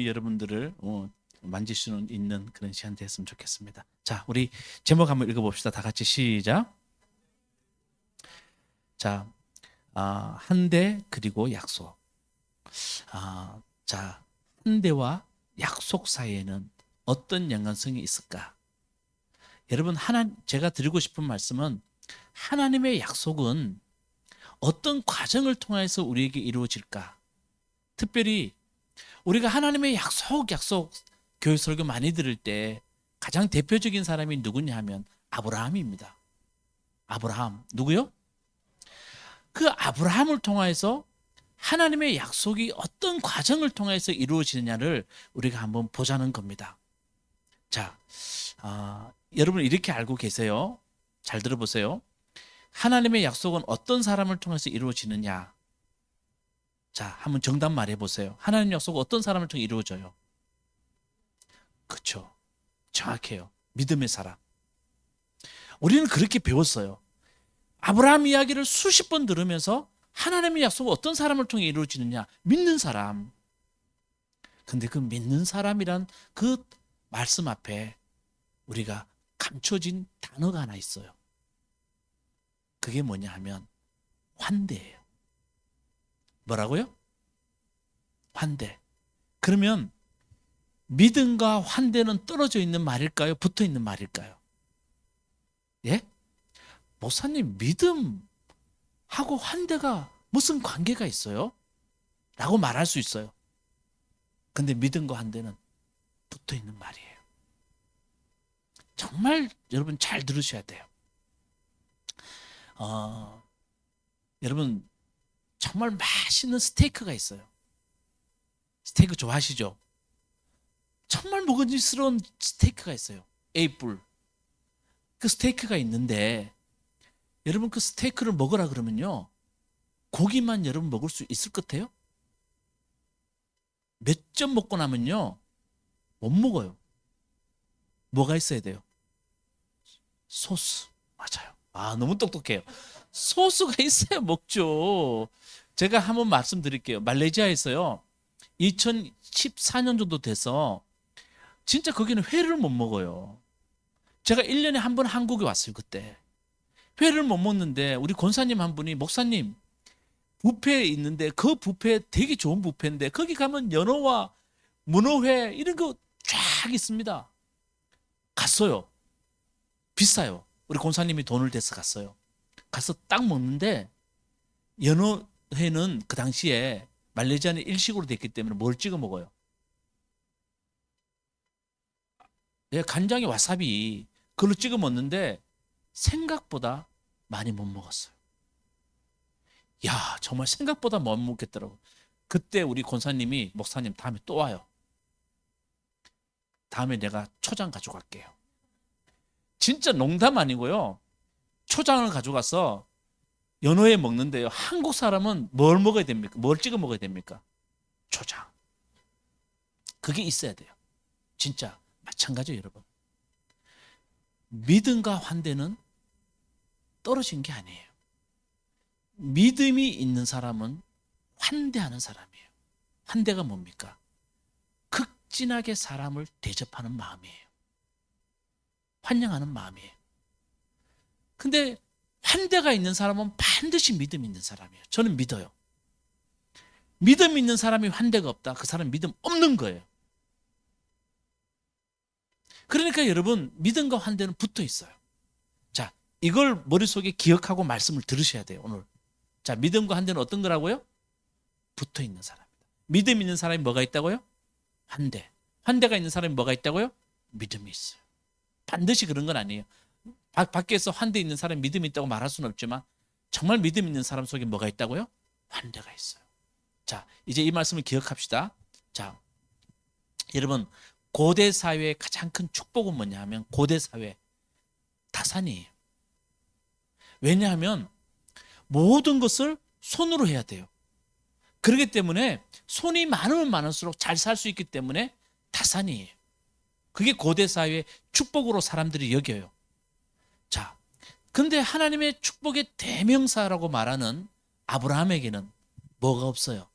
여러분들을 만질 수 있는 그런 시간 됐으면 좋겠습니다. 자, 우리 제목 한번 읽어봅시다. 다 같이 시작. 자, 한대 그리고 약속. 자, 한대와 약속 사이에는 어떤 연관성이 있을까? 여러분, 제가 드리고 싶은 말씀은 하나님의 약속은 어떤 과정을 통해서 우리에게 이루어질까? 특별히 우리가 하나님의 약속 교회 설교 많이 들을 때 가장 대표적인 사람이 누구냐 하면 아브라함입니다. 아브라함. 누구요? 그 아브라함을 통해서 하나님의 약속이 어떤 과정을 통해서 이루어지느냐를 우리가 한번 보자는 겁니다. 자, 여러분 이렇게 알고 계세요? 잘 들어보세요. 하나님의 약속은 어떤 사람을 통해서 이루어지느냐? 자, 한번 정답 말해보세요. 하나님 약속은 어떤 사람을 통해 이루어져요? 그렇죠. 정확해요. 믿음의 사람. 우리는 그렇게 배웠어요. 아브라함 이야기를 수십 번 들으면서 하나님의 약속은 어떤 사람을 통해 이루어지느냐? 믿는 사람. 근데 그 믿는 사람이란 그 말씀 앞에 우리가 감춰진 단어가 하나 있어요. 그게 뭐냐 하면 환대예요. 뭐라고요? 환대. 그러면 믿음과 환대는 떨어져 있는 말일까요? 붙어 있는 말일까요? 예? 목사님, 믿음하고 환대가 무슨 관계가 있어요? 라고 말할 수 있어요. 근데 믿음과 환대는 붙어 있는 말이에요. 정말 여러분 잘 들으셔야 돼요. 여러분 정말 맛있는 스테이크가 있어요. 스테이크 좋아하시죠? 정말 먹음직스러운 스테이크가 있어요. A뿔. 그 스테이크가 있는데 여러분 그 스테이크를 먹으라 그러면요. 고기만 여러분 먹을 수 있을 것 같아요? 몇 점 먹고 나면요. 못 먹어요. 뭐가 있어야 돼요? 소스. 맞아요. 너무 똑똑해요. 소스가 있어야 먹죠. 제가 한번 말씀드릴게요. 말레이시아에서요. 2014년 정도 돼서 진짜 거기는 회를 못 먹어요. 제가 1년에 한 번 한국에 왔어요, 그때. 회를 못 먹는데 우리 권사님 한 분이 목사님 뷔페에 있는데 그 뷔페 되게 좋은 뷔페인데 거기 가면 연어와 문어회 이런 거 쫙 있습니다. 갔어요. 비싸요. 우리 권사님이 돈을 대서 갔어요. 가서 딱 먹는데 연어회는 그 당시에 말레이시아는 일식으로 됐기 때문에 뭘 찍어 먹어요? 간장에 와사비 그걸로 찍어 먹는데 생각보다 많이 못 먹었어요. 야, 정말 생각보다 못 먹겠더라고. 그때 우리 권사님이 목사님 다음에 또 와요. 다음에 내가 초장 가져갈게요. 진짜 농담 아니고요. 초장을 가져가서 연어회 먹는데요. 한국 사람은 뭘 먹어야 됩니까? 뭘 찍어 먹어야 됩니까? 초장. 그게 있어야 돼요. 진짜 마찬가지예요, 여러분. 믿음과 환대는 떨어진 게 아니에요. 믿음이 있는 사람은 환대하는 사람이에요. 환대가 뭡니까? 극진하게 사람을 대접하는 마음이에요. 환영하는 마음이에요. 근데 환대가 있는 사람은 반드시 믿음이 있는 사람이에요. 저는 믿어요. 믿음 있는 사람이 환대가 없다. 그 사람 믿음 없는 거예요. 그러니까 여러분 믿음과 환대는 붙어 있어요. 자, 이걸 머릿속에 기억하고 말씀을 들으셔야 돼요. 오늘. 자, 믿음과 환대는 어떤 거라고요? 붙어 있는 사람이다. 믿음 있는 사람이 뭐가 있다고요? 환대. 환대가 있는 사람이 뭐가 있다고요? 믿음이 있어요. 반드시 그런 건 아니에요. 밖에서 환대 있는 사람이 믿음이 있다고 말할 수는 없지만 정말 믿음 있는 사람 속에 뭐가 있다고요? 환대가 있어요. 자, 이제 이 말씀을 기억합시다. 자, 여러분 고대 사회의 가장 큰 축복은 뭐냐 하면 고대 사회 다산이에요. 왜냐하면 모든 것을 손으로 해야 돼요. 그렇기 때문에 손이 많으면 많을수록 잘 살 수 있기 때문에 다산이에요. 그게 고대 사회의 축복으로 사람들이 여겨요. 자, 근데 하나님의 축복의 대명사라고 말하는 아브라함에게는 뭐가 없어요?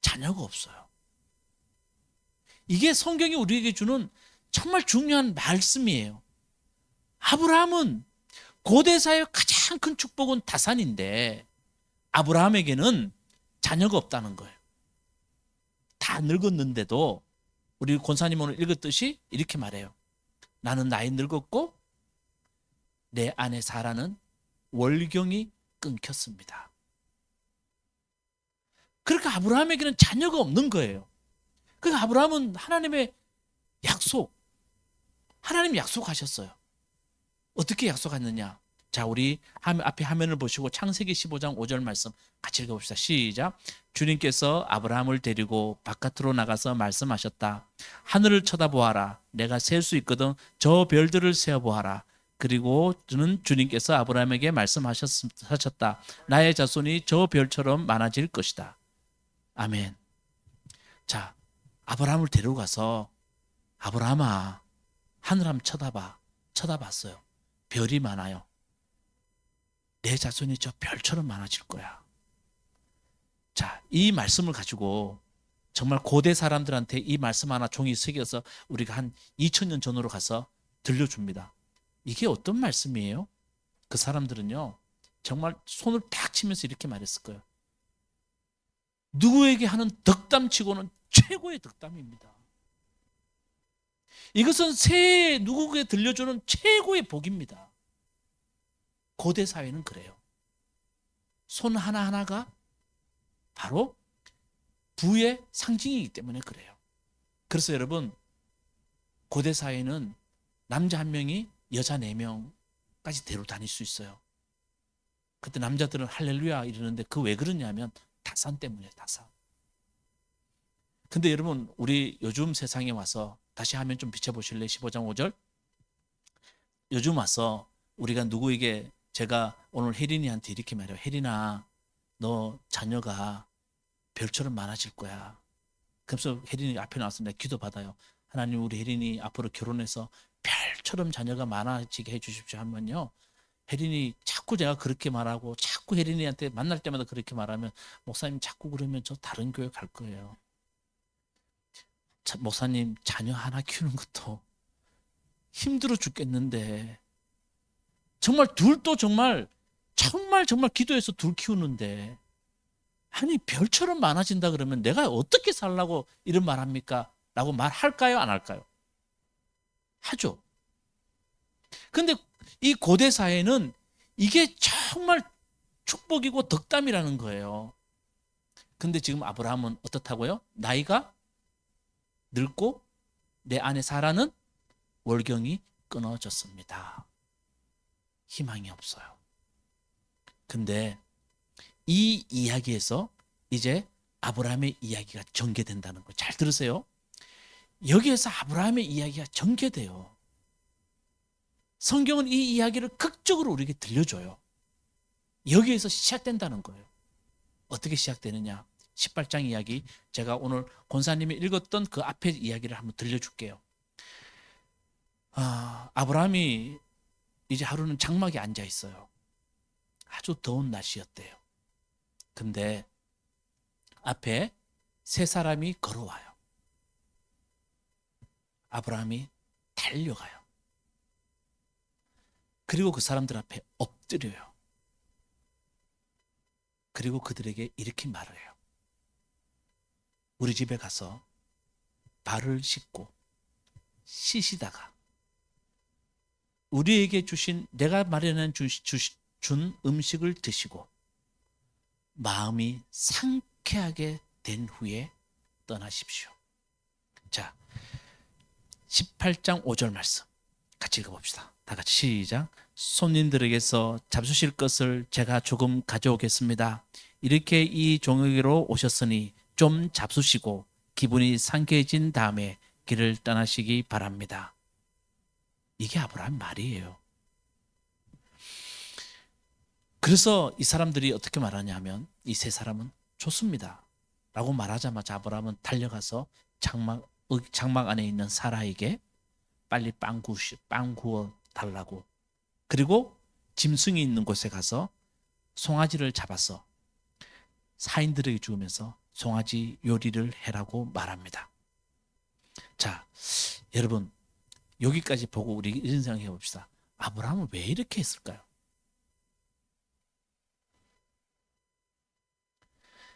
자녀가 없어요. 이게 성경이 우리에게 주는 정말 중요한 말씀이에요. 아브라함은 고대사의 가장 큰 축복은 다산인데 아브라함에게는 자녀가 없다는 거예요. 다 늙었는데도 우리 권사님 오늘 읽었듯이 이렇게 말해요. 나는 나이 늙었고 내 아내 사라는 월경이 끊겼습니다. 그러니까 아브라함에게는 자녀가 없는 거예요. 그러니까 아브라함은 하나님의 약속, 하나님 약속하셨어요. 어떻게 약속하느냐? 자, 우리 앞에 화면을 보시고 창세기 15장 5절 말씀 같이 읽어봅시다. 시작. 주님께서 아브라함을 데리고 바깥으로 나가서 말씀하셨다. 하늘을 쳐다보아라. 내가 셀 수 있거든. 저 별들을 세어보아라. 그리고 주님께서 아브라함에게 말씀하셨다. 나의 자손이 저 별처럼 많아질 것이다. 아멘. 자, 아브라함을 데리고 가서 아브라함아, 하늘 한번 쳐다봤어요. 별이 많아요. 내 자손이 저 별처럼 많아질 거야. 자, 이 말씀을 가지고 정말 고대 사람들한테 이 말씀 하나 종이 새겨서 우리가 한 2000년 전으로 가서 들려줍니다. 이게 어떤 말씀이에요? 그 사람들은요, 정말 손을 팍 치면서 이렇게 말했을 거예요. 누구에게 하는 덕담치고는 최고의 덕담입니다. 이것은 새해 누구에게 들려주는 최고의 복입니다. 고대 사회는 그래요. 손 하나하나가 바로 부의 상징이기 때문에 그래요. 그래서 여러분, 고대 사회는 남자 한 명이 여자 4명까지 데리고 다닐 수 있어요. 그때 남자들은 할렐루야 이러는데 그 왜 그러냐면 다산 때문이에요. 다산. 근데 여러분, 우리 요즘 세상에 와서 다시 화면 좀 비춰보실래요? 15장 5절. 요즘 와서 우리가 누구에게, 제가 오늘 혜린이한테 이렇게 말해요. 혜린아, 너 자녀가 별처럼 많아질 거야. 그래서 혜린이 앞에 나와서 내가 기도받아요. 하나님, 우리 혜린이 앞으로 결혼해서 별처럼 자녀가 많아지게 해주십시오 하면요, 혜린이 자꾸 제가 그렇게 말하고 자꾸 혜린이한테 만날 때마다 그렇게 말하면, 목사님 자꾸 그러면 저 다른 교회 갈 거예요. 목사님, 자녀 하나 키우는 것도 힘들어 죽겠는데, 정말 둘도 정말 기도해서 둘 키우는데, 아니 별처럼 많아진다 그러면 내가 어떻게 살라고 이런 말 합니까? 라고 말할까요? 안 할까요? 하죠. 근데 이 고대 사회는 이게 정말 축복이고 덕담이라는 거예요. 근데 지금 아브라함은 어떻다고요? 나이가 늙고 내 아내 사라는 월경이 끊어졌습니다. 희망이 없어요. 근데 이 이야기에서 이제 아브라함의 이야기가 전개된다는 거 잘 들으세요. 여기에서 아브라함의 이야기가 전개돼요. 성경은 이 이야기를 극적으로 우리에게 들려줘요. 여기에서 시작된다는 거예요. 어떻게 시작되느냐? 18장 이야기, 제가 오늘 권사님이 읽었던 그 앞에 이야기를 한번 들려줄게요. 아브라함이 이제 하루는 장막에 앉아 있어요. 아주 더운 날씨였대요. 근데 앞에 세 사람이 걸어와요. 아브라함이 달려가요. 그리고 그 사람들 앞에 엎드려요. 그리고 그들에게 이렇게 말을 해요. 우리 집에 가서 발을 씻고 씻시다가 우리에게 주신, 내가 마련한 준 음식을 드시고 마음이 상쾌하게 된 후에 떠나십시오. 자, 18장 5절 말씀 같이 읽어봅시다. 다 같이 시작. 손님들에게서 잡수실 것을 제가 조금 가져오겠습니다. 이렇게 이 종에게로 오셨으니 좀 잡수시고 기분이 상쾌해진 다음에 길을 떠나시기 바랍니다. 이게 아브라함 말이에요. 그래서 이 사람들이 어떻게 말하냐면, 이 세 사람은 좋습니다 라고 말하자마자 아브라함은 달려가서 장막 안에 있는 사라에게 빨리 빵 구워 달라고, 그리고 짐승이 있는 곳에 가서 송아지를 잡아서 사인들에게 주면서 송아지 요리를 해라고 말합니다. 자, 여러분 여기까지 보고 우리 이런 생각해 봅시다. 아브라함은 왜 이렇게 했을까요?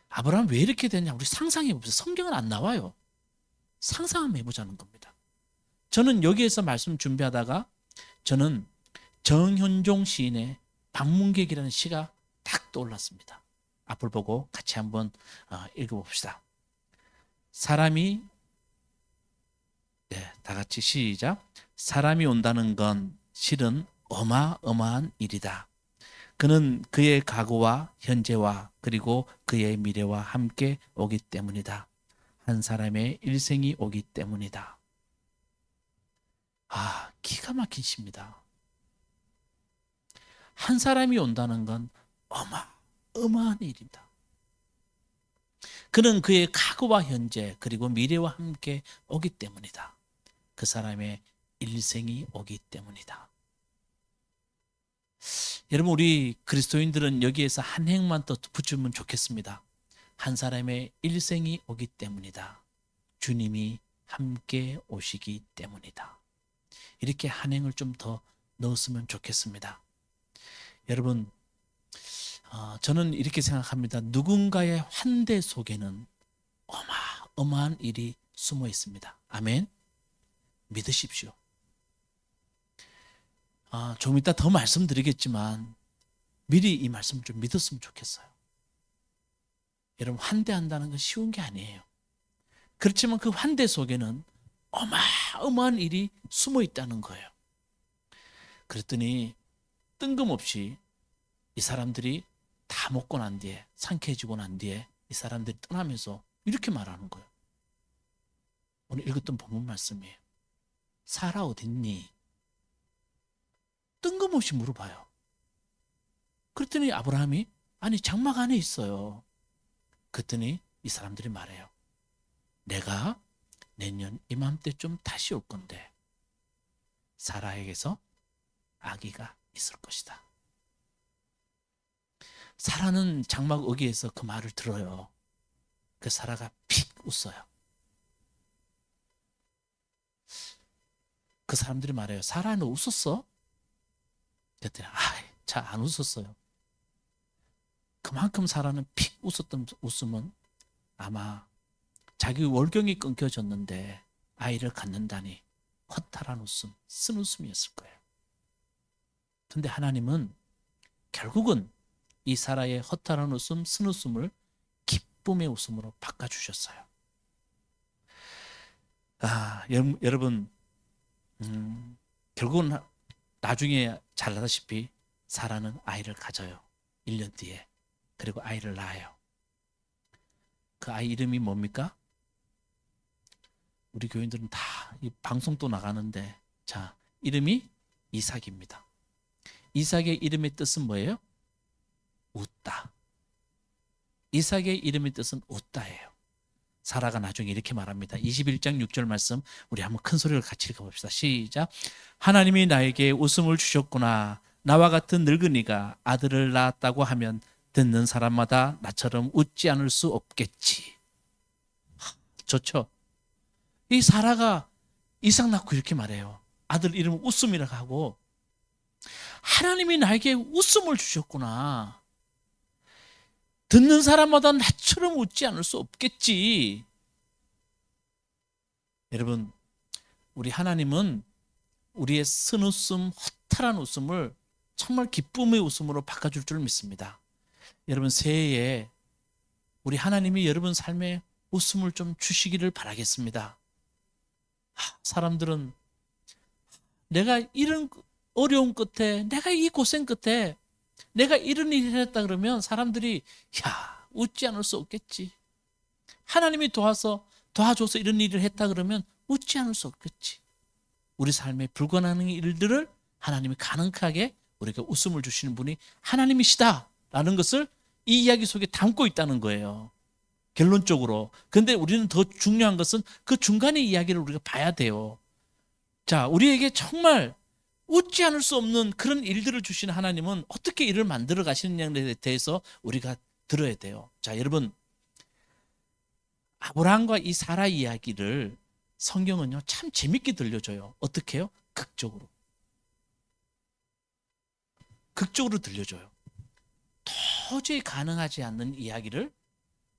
아브라함 왜 이렇게 됐냐? 우리 상상해 봅시다. 성경은 안 나와요. 상상 한번 해보자는 겁니다. 저는 여기에서 말씀 준비하다가 저는 정현종 시인의 방문객이라는 시가 딱 떠올랐습니다. 앞을 보고 같이 한번 읽어봅시다. 사람이 다 같이 시작. 사람이 온다는 건 실은 어마어마한 일이다. 그는 그의 과거와 현재와 그리고 그의 미래와 함께 오기 때문이다. 한 사람의 일생이 오기 때문이다. 기가 막힌 시입니다. 한 사람이 온다는 건 어마어마한 일입니다. 그는 그의 과거와 현재 그리고 미래와 함께 오기 때문이다. 그 사람의 일생이 오기 때문이다. 여러분 우리 그리스도인들은 여기에서 한 행만 더 붙이면 좋겠습니다. 한 사람의 일생이 오기 때문이다. 주님이 함께 오시기 때문이다. 이렇게 한 행을 좀 더 넣었으면 좋겠습니다. 여러분 저는 이렇게 생각합니다. 누군가의 환대 속에는 어마어마한 일이 숨어 있습니다. 아멘. 믿으십시오. 좀 이따 더 말씀드리겠지만 미리 이 말씀 좀 믿었으면 좋겠어요. 여러분 환대한다는 건 쉬운 게 아니에요. 그렇지만 그 환대 속에는 어마어마한 일이 숨어 있다는 거예요. 그랬더니 뜬금없이 이 사람들이 다 먹고 난 뒤에 상쾌해지고 난 뒤에 이 사람들이 떠나면서 이렇게 말하는 거예요. 오늘 읽었던 본문 말씀이에요. 사라 어딨니? 뜬금없이 물어봐요. 그랬더니 아브라함이 아니 장막 안에 있어요. 그랬더니 이 사람들이 말해요. 내가 내년 이맘때쯤 다시 올 건데 사라에게서 아기가 있을 것이다. 사라는 장막 어귀에서 그 말을 들어요. 그 사라가 픽 웃어요. 그 사람들이 말해요. 사라 너 웃었어? 그랬더니 잘 안 웃었어요. 그만큼 사라는 픽 웃었던 웃음은 아마 자기 월경이 끊겨졌는데 아이를 갖는다니 허탈한 웃음, 쓴 웃음이었을 거예요. 근데 하나님은 결국은 이 사라의 허탈한 웃음, 쓴 웃음을 기쁨의 웃음으로 바꿔주셨어요. 여러분 결국은 나중에 잘 알다시피 사라는 아이를 가져요. 1년 뒤에. 그리고 아이를 낳아요. 그 아이 이름이 뭡니까? 우리 교인들은 다 이 방송도 나가는데 자 이름이 이삭입니다. 이삭의 이름의 뜻은 뭐예요? 웃다. 이삭의 이름의 뜻은 웃다예요. 사라가 나중에 이렇게 말합니다. 21장 6절 말씀 우리 한번 큰 소리를 같이 읽어봅시다. 시작. 하나님이 나에게 웃음을 주셨구나. 나와 같은 늙은이가 아들을 낳았다고 하면 듣는 사람마다 나처럼 웃지 않을 수 없겠지. 좋죠? 이 사라가 이삭 낳고 이렇게 말해요. 아들 이름은 웃음이라고 하고 하나님이 나에게 웃음을 주셨구나. 듣는 사람마다 나처럼 웃지 않을 수 없겠지. 여러분, 우리 하나님은 우리의 쓴웃음, 허탈한 웃음을 정말 기쁨의 웃음으로 바꿔줄 줄 믿습니다. 여러분, 새해에 우리 하나님이 여러분 삶에 웃음을 좀 주시기를 바라겠습니다. 사람들은 내가 이런 어려움 끝에, 내가 이 고생 끝에 내가 이런 일을 했다 그러면 사람들이 웃지 않을 수 없겠지. 하나님이 도와줘서 이런 일을 했다 그러면 웃지 않을 수 없겠지. 우리 삶에 불가능한 일들을 하나님이 가능하게 우리에게 웃음을 주시는 분이 하나님이시다라는 것을 이 이야기 속에 담고 있다는 거예요. 결론적으로. 그런데 우리는 더 중요한 것은 그 중간의 이야기를 우리가 봐야 돼요. 자, 우리에게 정말 웃지 않을 수 없는 그런 일들을 주시는 하나님은 어떻게 일을 만들어 가시느냐에 대해서 우리가 들어야 돼요. 자, 여러분, 아브라함과 이 사라 이야기를 성경은요 참 재밌게 들려줘요. 어떻게 해요? 극적으로. 극적으로 들려줘요. 도저히 가능하지 않는 이야기를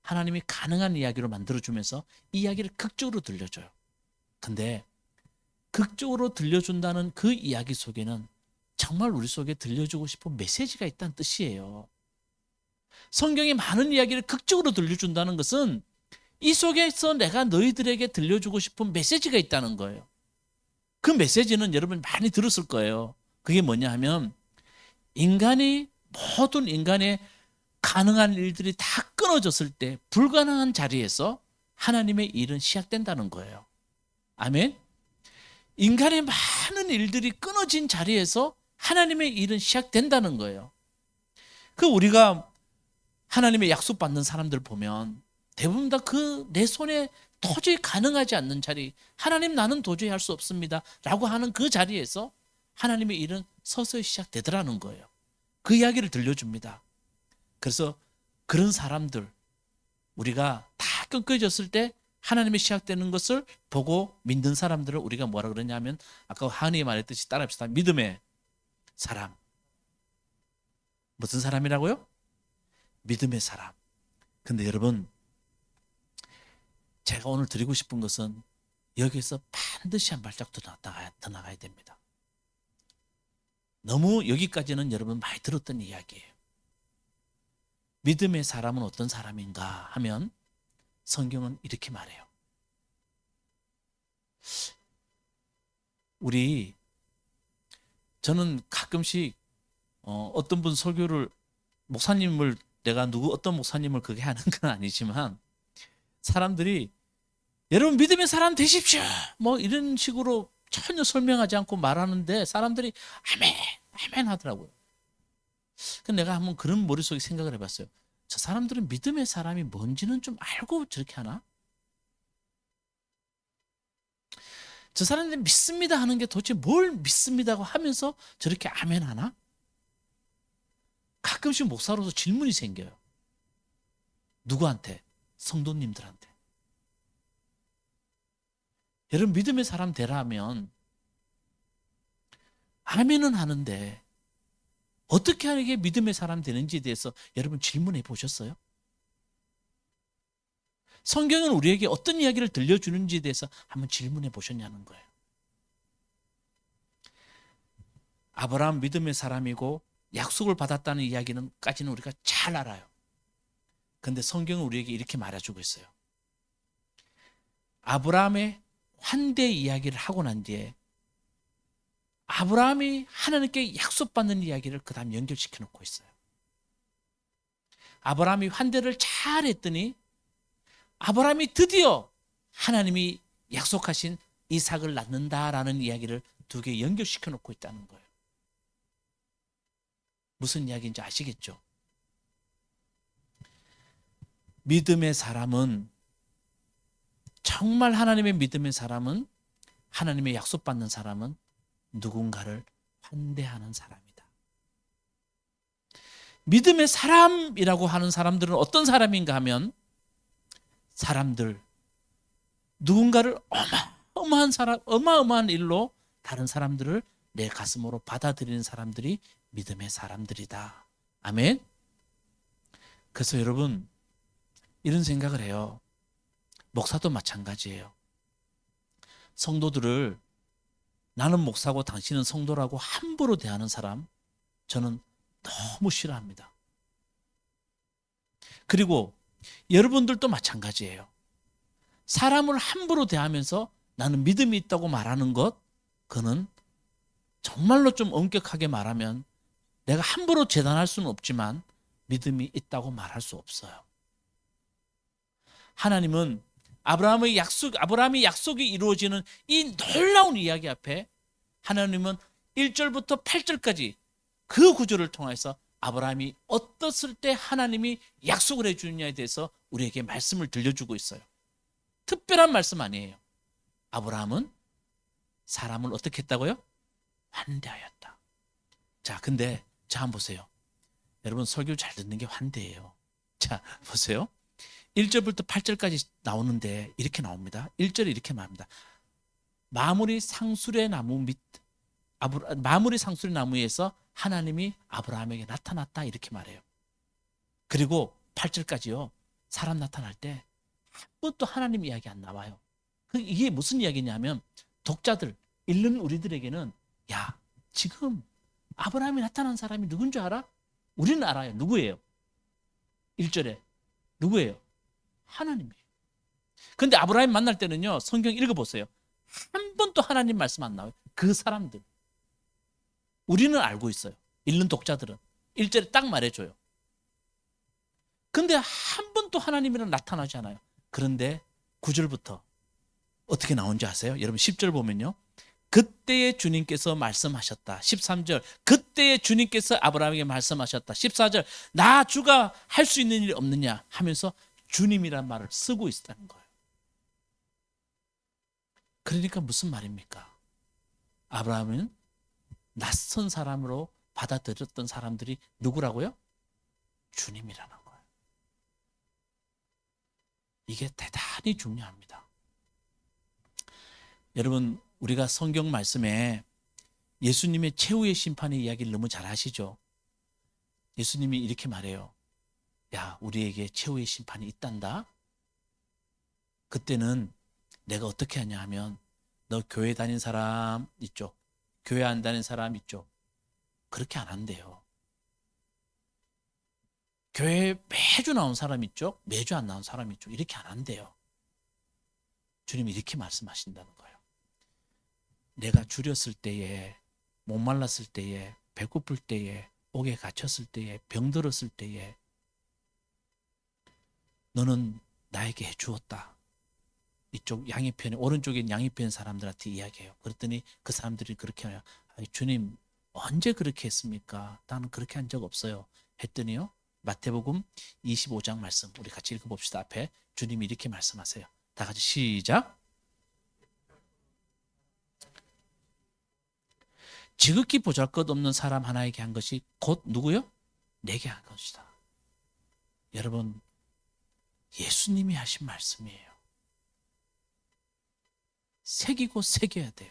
하나님이 가능한 이야기로 만들어주면서 이야기를 극적으로 들려줘요. 근데 극적으로 들려준다는 그 이야기 속에는 정말 우리 속에 들려주고 싶은 메시지가 있다는 뜻이에요. 성경의 많은 이야기를 극적으로 들려준다는 것은 이 속에서 내가 너희들에게 들려주고 싶은 메시지가 있다는 거예요. 그 메시지는 여러분 많이 들었을 거예요. 그게 뭐냐 하면 모든 인간의 가능한 일들이 다 끊어졌을 때 불가능한 자리에서 하나님의 일은 시작된다는 거예요. 아멘. 인간의 많은 일들이 끊어진 자리에서 하나님의 일은 시작된다는 거예요. 그 우리가 하나님의 약속받는 사람들 보면 대부분 다 그 내 손에 도저히 가능하지 않는 자리, 하나님 나는 도저히 할 수 없습니다 라고 하는 그 자리에서 하나님의 일은 서서히 시작되더라는 거예요. 그 이야기를 들려줍니다. 그래서 그런 사람들, 우리가 다 끊겨졌을 때 하나님이 시작되는 것을 보고 믿는 사람들을 우리가 뭐라 그러냐면 아까 하은이 말했듯이 따라합시다. 믿음의 사람. 무슨 사람이라고요? 믿음의 사람. 근데 여러분, 제가 오늘 드리고 싶은 것은 여기서 반드시 한 발짝 더 나가야 됩니다. 너무 여기까지는 여러분 많이 들었던 이야기예요. 믿음의 사람은 어떤 사람인가 하면 성경은 이렇게 말해요. 저는 가끔씩 어떤 분 설교를 목사님을 내가 어떤 목사님을 그게 하는 건 아니지만 사람들이 여러분 믿음의 사람 되십시오 뭐 이런 식으로 전혀 설명하지 않고 말하는데 사람들이 아멘 아멘 하더라고요. 근데 내가 한번 그런 머릿속에 생각을 해봤어요. 저 사람들은 믿음의 사람이 뭔지는 좀 알고 저렇게 하나? 저 사람들이 믿습니다 하는 게 도대체 뭘 믿습니다고 하면서 저렇게 아멘 하나? 가끔씩 목사로서 질문이 생겨요. 누구한테? 성도님들한테. 여러분 믿음의 사람 되라면 아멘은 하는데 어떻게 하는 게 믿음의 사람 되는지에 대해서 여러분 질문해 보셨어요? 성경은 우리에게 어떤 이야기를 들려주는지에 대해서 한번 질문해 보셨냐는 거예요. 아브라함 믿음의 사람이고 약속을 받았다는 이야기는까지는 우리가 잘 알아요. 그런데 성경은 우리에게 이렇게 말해주고 있어요. 아브라함의 환대 이야기를 하고 난 뒤에 아브라함이 하나님께 약속받는 이야기를 그 다음 연결시켜 놓고 있어요. 아브라함이 환대를 잘 했더니 아브라함이 드디어 하나님이 약속하신 이삭을 낳는다라는 이야기를 두 개 연결시켜 놓고 있다는 거예요. 무슨 이야기인지 아시겠죠? 믿음의 사람은 정말 하나님의 믿음의 사람은 하나님의 약속받는 사람은 누군가를 환대하는 사람이다. 믿음의 사람이라고 하는 사람들은 어떤 사람인가 하면 사람들 누군가를 어마어마한 일로 다른 사람들을 내 가슴으로 받아들이는 사람들이 믿음의 사람들이다. 아멘. 그래서 여러분 이런 생각을 해요. 목사도 마찬가지예요. 성도들을 나는 목사고 당신은 성도라고 함부로 대하는 사람 저는 너무 싫어합니다. 그리고 여러분들도 마찬가지예요. 사람을 함부로 대하면서 나는 믿음이 있다고 말하는 것 그는 정말로 좀 엄격하게 말하면 내가 함부로 재단할 수는 없지만 믿음이 있다고 말할 수 없어요. 하나님은 아브라함이 약속이 이루어지는 이 놀라운 이야기 앞에 하나님은 1절부터 8절까지 그 구절을 통해서 아브라함이 어떻을 때 하나님이 약속을 해주느냐에 대해서 우리에게 말씀을 들려주고 있어요. 특별한 말씀 아니에요. 아브라함은 사람을 어떻게 했다고요? 환대하였다. 자, 근데 자 한번 보세요. 여러분 설교 잘 듣는 게 환대예요. 자, 보세요. 1절부터 8절까지 나오는데 이렇게 나옵니다. 1절에 이렇게 말합니다. 마무리 상수리 나무에서 하나님이 아브라함에게 나타났다 이렇게 말해요. 그리고 8절까지요. 사람 나타날 때 한 번도 하나님 이야기 안 나와요. 이게 무슨 이야기냐면 독자들, 읽는 우리들에게는 야, 지금 아브라함이 나타난 사람이 누군 줄 알아? 우리는 알아요. 누구예요? 1절에 누구예요? 하나님이에요. 근데 아브라함 만날 때는요. 성경 읽어보세요. 한 번도 하나님 말씀 안 나와요. 그 사람들. 우리는 알고 있어요. 읽는 독자들은. 1절에 딱 말해줘요. 근데 한 번도 하나님이랑 나타나지 않아요. 그런데 9절부터 어떻게 나온지 아세요? 여러분 10절 보면요. 그때에 주님께서 말씀하셨다. 13절 그때에 주님께서 아브라함에게 말씀하셨다. 14절 나 주가 할 수 있는 일이 없느냐 하면서 주님이란 말을 쓰고 있다는 거예요. 그러니까 무슨 말입니까? 아브라함은 낯선 사람으로 받아들였던 사람들이 누구라고요? 주님이라는 거예요. 이게 대단히 중요합니다. 여러분 우리가 성경 말씀에 예수님의 최후의 심판의 이야기를 너무 잘 아시죠? 예수님이 이렇게 말해요. 야, 우리에게 최후의 심판이 있단다. 그때는 내가 어떻게 하냐 하면 너 교회 다닌 사람 있죠? 교회 안 다닌 사람 있죠? 그렇게 안 한대요. 교회에 매주 나온 사람 있죠? 매주 안 나온 사람 있죠? 이렇게 안 한대요. 주님이 이렇게 말씀하신다는 거예요. 내가 줄였을 때에, 목말랐을 때에, 배고플 때에, 옥에 갇혔을 때에, 병들었을 때에 너는 나에게 해주었다. 이쪽 양이편에 오른쪽에 양이편 사람들한테 이야기해요. 그랬더니 그 사람들이 그렇게 해요. 주님 언제 그렇게 했습니까? 나는 그렇게 한 적 없어요. 했더니요. 마태복음 25장 말씀 우리 같이 읽어봅시다. 앞에 주님이 이렇게 말씀하세요. 다 같이 시작. 지극히 보잘것없는 사람 하나에게 한 것이 곧 누구요? 내게 한 것이다. 여러분 예수님이 하신 말씀이에요. 새기고 새겨야 돼요.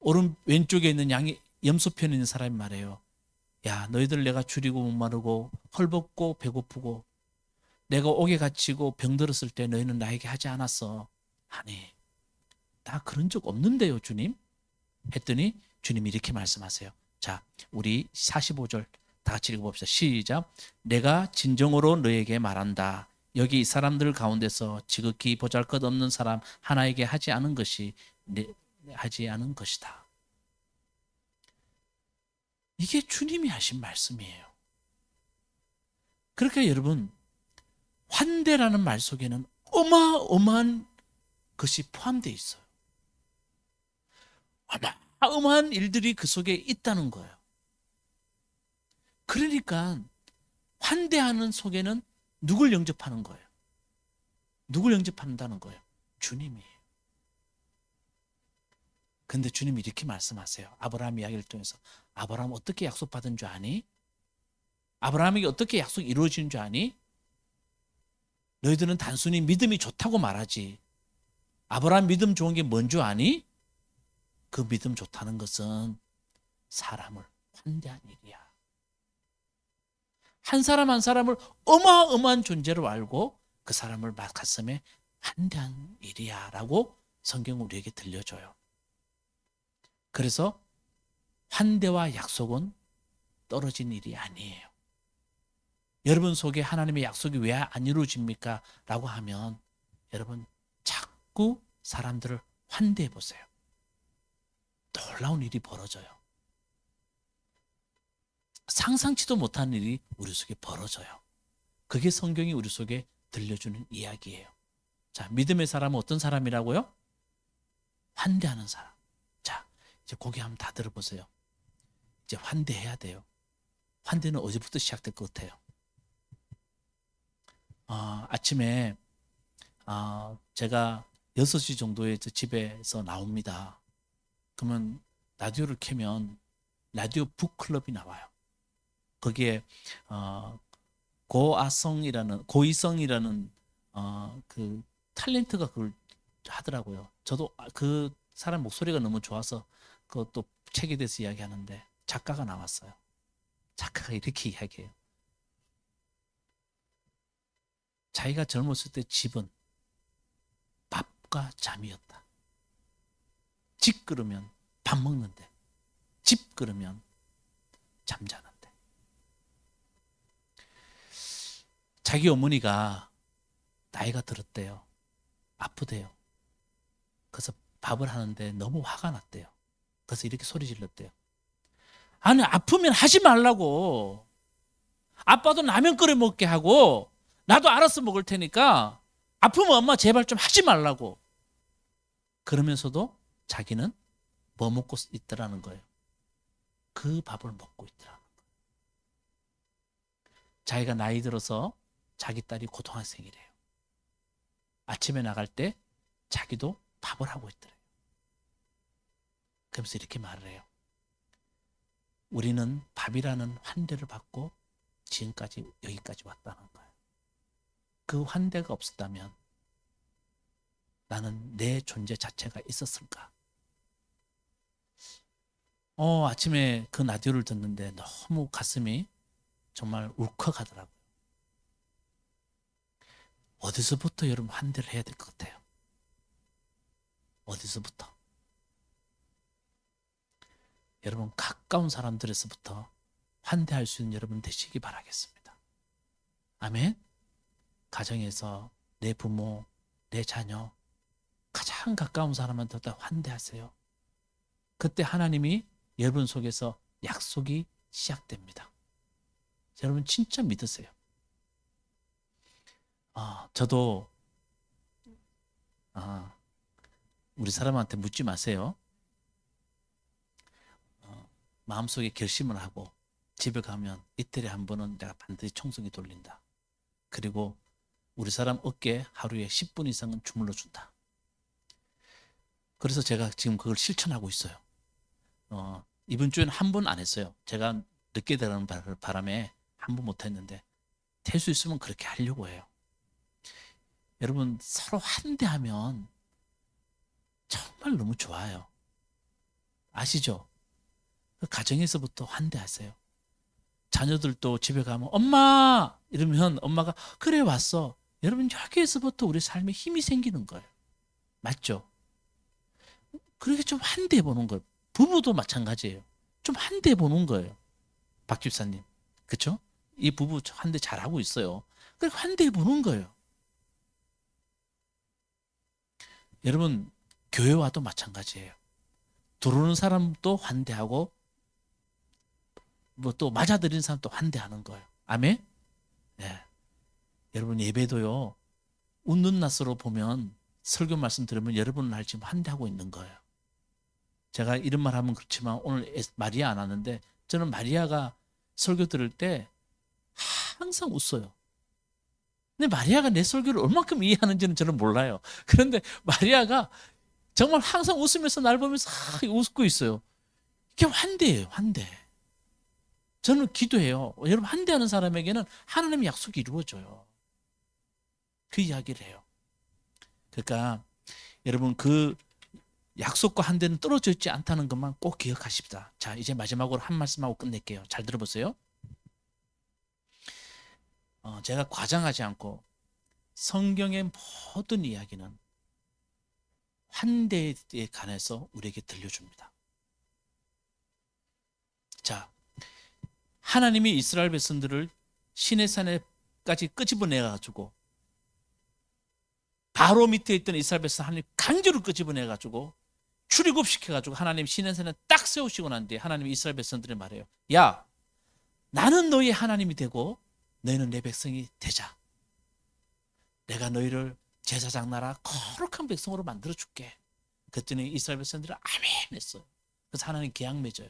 오른 왼쪽에 있는 양이 염소편에 있는 사람이 말해요. 야, 너희들 내가 줄이고 목마르고 헐벗고 배고프고 내가 옥에 갇히고 병들었을 때 너희는 나에게 하지 않았어. 아니, 나 그런 적 없는데요, 주님. 했더니 주님이 이렇게 말씀하세요. 자, 우리 45절 다 같이 읽어봅시다. 시작. 내가 진정으로 너에게 말한다. 여기 이 사람들 가운데서 지극히 보잘것없는 사람 하나에게 하지 않은 것이다. 이게 주님이 하신 말씀이에요. 그러니까 여러분 환대라는 말 속에는 어마어마한 것이 포함되어 있어요. 어마어마한 일들이 그 속에 있다는 거예요. 그러니까 환대하는 속에는 누굴 영접하는 거예요? 누굴 영접한다는 거예요? 주님이에요. 근데 주님이 이렇게 말씀하세요. 아브라함 이야기를 통해서 아브라함 어떻게 약속받은 줄 아니? 아브라함에게 어떻게 약속이 이루어지는 줄 아니? 너희들은 단순히 믿음이 좋다고 말하지. 아브라함 믿음 좋은 게 뭔 줄 아니? 그 믿음 좋다는 것은 사람을 환대한 일이야. 한 사람 한 사람을 어마어마한 존재로 알고 그 사람을 가슴에 환대한 일이야 라고 성경은 우리에게 들려줘요. 그래서 환대와 약속은 떨어진 일이 아니에요. 여러분 속에 하나님의 약속이 왜 안 이루어집니까? 라고 하면 여러분 자꾸 사람들을 환대해 보세요. 놀라운 일이 벌어져요. 상상치도 못한 일이 우리 속에 벌어져요. 그게 성경이 우리 속에 들려주는 이야기예요. 자, 믿음의 사람은 어떤 사람이라고요? 환대하는 사람. 자, 이제 고개 한번 다 들어보세요. 이제 환대해야 돼요. 환대는 어제부터 시작될 것 같아요. 아침에 제가 6시 정도에 집에서 나옵니다. 그러면 라디오를 켜면 라디오 북클럽이 나와요. 거기에 고이성이라는 그 탤런트가 그걸 하더라고요. 저도 그 사람 목소리가 너무 좋아서 그것도 책에 대해서 이야기하는데 작가가 나왔어요. 작가가 이렇게 이야기해요. 자기가 젊었을 때 집은 밥과 잠이었다. 집 그러면 밥 먹는데, 집 그러면 잠자는데. 자기 어머니가 나이가 들었대요. 아프대요. 그래서 밥을 하는데 너무 화가 났대요. 그래서 이렇게 소리 질렀대요. 아니, 아프면 하지 말라고. 아빠도 라면 끓여 먹게 하고 나도 알아서 먹을 테니까 아프면 엄마 제발 좀 하지 말라고. 그러면서도 자기는 뭐 먹고 있더라는 거예요. 그 밥을 먹고 있더라는 거예요. 자기가 나이 들어서 자기 딸이 고등학생이래요. 아침에 나갈 때 자기도 밥을 하고 있더래요. 그러면서 이렇게 말을 해요. 우리는 밥이라는 환대를 받고 지금까지 여기까지 왔다는 거예요. 그 환대가 없었다면 나는 내 존재 자체가 있었을까? 아침에 그 라디오를 듣는데 너무 가슴이 정말 울컥하더라고요. 어디서부터 여러분 환대를 해야 될 것 같아요? 어디서부터? 여러분 가까운 사람들에서부터 환대할 수 있는 여러분 되시기 바라겠습니다. 아멘. 가정에서 내 부모, 내 자녀, 가장 가까운 사람한테 환대하세요. 그때 하나님이 여러분 속에서 약속이 시작됩니다. 여러분 진짜 믿으세요. 저도 우리 사람한테 묻지 마세요. 마음속에 결심을 하고 집에 가면 이틀에 한 번은 내가 반드시 청소기 돌린다. 그리고 우리 사람 어깨에 하루에 10분 이상은 주물러 준다. 그래서 제가 지금 그걸 실천하고 있어요. 이번 주에는 한 번 안 했어요. 제가 늦게 들어가는 바람에 한 번 못 했는데 될 수 있으면 그렇게 하려고 해요. 여러분 서로 환대하면 정말 너무 좋아요. 아시죠? 그 가정에서부터 환대하세요. 자녀들도 집에 가면 엄마 이러면 엄마가 그래 왔어. 여러분 여기에서부터 우리 삶에 힘이 생기는 거예요. 맞죠? 그렇게 좀 환대해 보는 거예요. 부부도 마찬가지예요. 좀 환대해 보는 거예요. 박 집사님. 그렇죠? 이 부부 환대 잘하고 있어요. 그렇게 환대해 보는 거예요. 여러분 교회 와도 마찬가지예요. 들어오는 사람도 환대하고 뭐 또 맞아들이는 사람도 환대하는 거예요. 아멘? 네. 여러분 예배도요. 웃는 낯으로 보면 설교 말씀 들으면 여러분을 알지 환대하고 있는 거예요. 제가 이런 말 하면 그렇지만 오늘 마리아 안 왔는데 저는 마리아가 설교 들을 때 항상 웃어요. 근데 마리아가 내 설교를 얼만큼 이해하는지는 저는 몰라요. 그런데 마리아가 정말 항상 웃으면서 날 보면서 웃고 있어요. 이게 환대예요, 환대. 저는 기도해요. 여러분 환대하는 사람에게는 하나님의 약속이 이루어져요. 그 이야기를 해요. 그러니까 여러분 그 약속과 환대는 떨어져 있지 않다는 것만 꼭 기억하십시다. 자, 이제 마지막으로 한 말씀하고 끝낼게요. 잘 들어보세요. 제가 과장하지 않고 성경의 모든 이야기는 환대에 관해서 우리에게 들려줍니다. 자, 하나님이 이스라엘 백성들을 시내산에까지 끄집어내가지고 바로 밑에 있던 이스라엘 백성 하나님 강제로 끄집어내가지고 출애굽시켜가지고 하나님 시내산에 딱 세우시고 난 뒤에 하나님이 이스라엘 백성들에 말해요. 야, 나는 너희 하나님이 되고 너희는 내 백성이 되자. 내가 너희를 제사장 나라 거룩한 백성으로 만들어줄게. 그랬더니 이스라엘 백성들은 아멘 했어요. 그래서 하나님 계약 맺어요.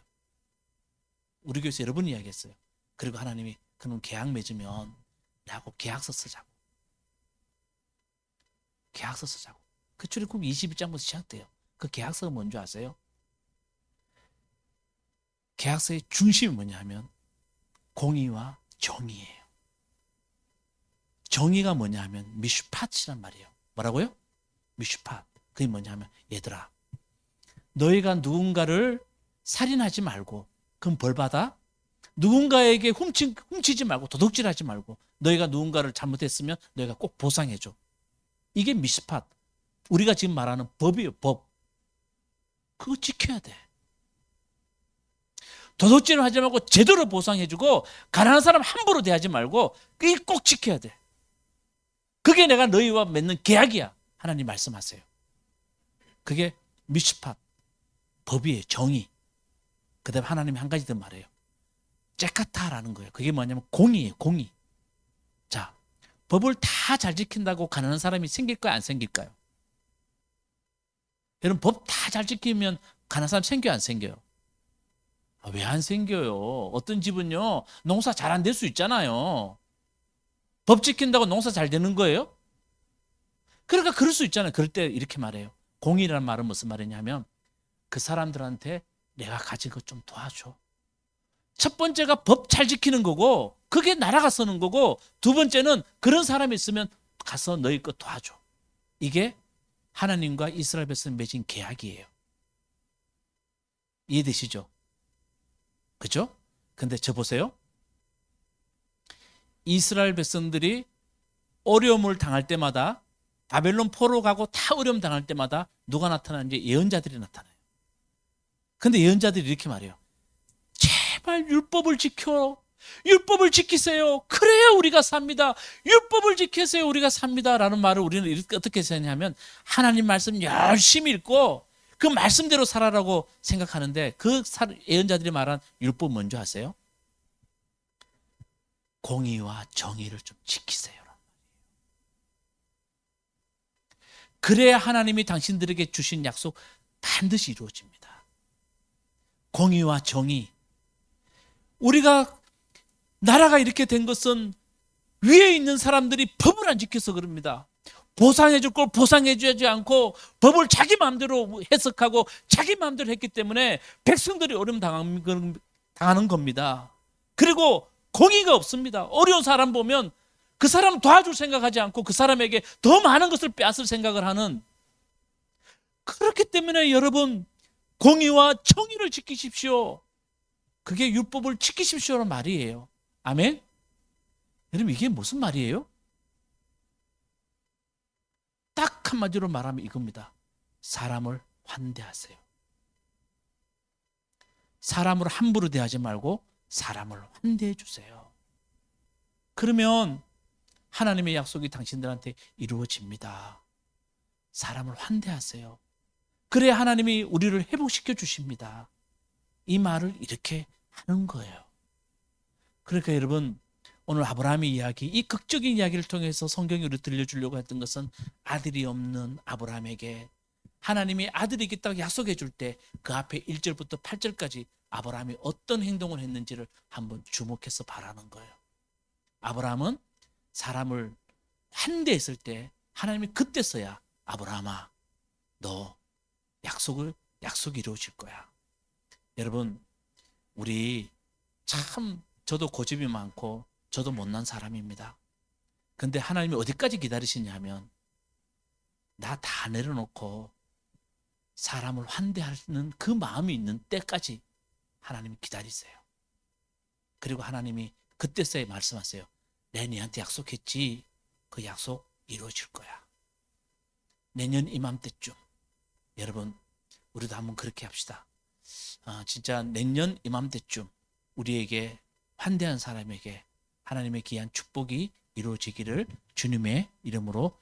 우리 교회에서 여러 번 이야기했어요. 그리고 하나님이 그럼 계약 맺으면 나하고 계약서 쓰자고. 계약서 쓰자고. 그 출애굽 22장부터 시작돼요. 그 계약서가 뭔지 아세요? 계약서의 중심이 뭐냐 하면 공의와 정의예요. 정의가 뭐냐 하면 미슈팟이란 말이에요. 뭐라고요? 미슈팟. 그게 뭐냐 하면 얘들아, 너희가 누군가를 살인하지 말고 그럼 벌 받아? 누군가에게 훔치지 말고 도둑질하지 말고 너희가 누군가를 잘못했으면 너희가 꼭 보상해줘. 이게 미슈팟. 우리가 지금 말하는 법이에요. 법. 그거 지켜야 돼. 도둑질을 하지 말고 제대로 보상해주고 가난한 사람 함부로 대하지 말고 그게 꼭 지켜야 돼. 그게 내가 너희와 맺는 계약이야. 하나님 말씀하세요. 그게 미슈팟. 법이에요. 정의. 그 다음에 하나님이 한 가지 더 말해요. 째까타라는 거예요. 그게 뭐냐면 공의예요. 공의. 자, 법을 다 잘 지킨다고 가난한 사람이 생길까요? 안 생길까요? 여러분, 법 다 잘 지키면 가난한 사람 생겨요? 안 생겨요? 왜 안 생겨요? 어떤 집은요, 농사 잘 안 될 수 있잖아요. 법 지킨다고 농사 잘 되는 거예요? 그러니까 그럴 수 있잖아요. 그럴 때 이렇게 말해요. 공의라는 말은 무슨 말이냐면 그 사람들한테 내가 가진 것 좀 도와줘. 첫 번째가 법 잘 지키는 거고 그게 나라가 서는 거고 두 번째는 그런 사람이 있으면 가서 너희 것 도와줘. 이게 하나님과 이스라엘 백성 맺은 계약이에요. 이해되시죠? 그죠? 근데 저 보세요. 이스라엘 백성들이 어려움을 당할 때마다 바벨론 포로 가고 다 어려움 당할 때마다 누가 나타나는지 예언자들이 나타나요. 근데 예언자들이 이렇게 말해요. 제발 율법을 지켜. 율법을 지키세요. 그래야 우리가 삽니다. 율법을 지키세요. 우리가 삽니다. 라는 말을 우리는 어떻게 생각하냐면 하나님 말씀 열심히 읽고 그 말씀대로 살아라고 생각하는데 그 예언자들이 말한 율법 뭔지 아세요? 공의와 정의를 좀 지키세요. 그래야 하나님이 당신들에게 주신 약속 반드시 이루어집니다. 공의와 정의. 우리가 나라가 이렇게 된 것은 위에 있는 사람들이 법을 안 지켜서 그럽니다. 보상해 줄 걸 보상해 주지 않고 법을 자기 마음대로 해석하고 자기 마음대로 했기 때문에 백성들이 어려움 당하는 겁니다. 그리고 공의가 없습니다. 어려운 사람 보면 그 사람 도와줄 생각하지 않고 그 사람에게 더 많은 것을 빼앗을 생각을 하는, 그렇기 때문에 여러분 공의와 정의를 지키십시오. 그게 율법을 지키십시오라는 말이에요. 아멘? 여러분 이게 무슨 말이에요? 딱 한마디로 말하면 이겁니다. 사람을 환대하세요. 사람을 함부로 대하지 말고 사람을 환대해 주세요. 그러면 하나님의 약속이 당신들한테 이루어집니다. 사람을 환대하세요. 그래야 하나님이 우리를 회복시켜 주십니다. 이 말을 이렇게 하는 거예요. 그러니까 여러분 오늘 아브라함의 이야기, 이 극적인 이야기를 통해서 성경이 우리 들려주려고 했던 것은 아들이 없는 아브라함에게 하나님이 아들이 있다고 약속해 줄 때 그 앞에 1절부터 8절까지 아브라함이 어떤 행동을 했는지를 한번 주목해서 바라는 거예요. 아브라함은 사람을 환대했을 때 하나님이 그때서야 아브라함아 너 약속이 이루어질 거야. 여러분 우리 참 저도 고집이 많고 저도 못난 사람입니다. 근데 하나님이 어디까지 기다리시냐면 나 다 내려놓고 사람을 환대하는 그 마음이 있는 때까지 하나님이 기다리세요. 그리고 하나님이 그때서야 말씀하세요. 내 너한테 약속했지. 그 약속 이루어질 거야. 내년 이맘때쯤. 여러분 우리도 한번 그렇게 합시다. 진짜 내년 이맘때쯤 우리에게 환대한 사람에게 하나님의 귀한 축복이 이루어지기를 주님의 이름으로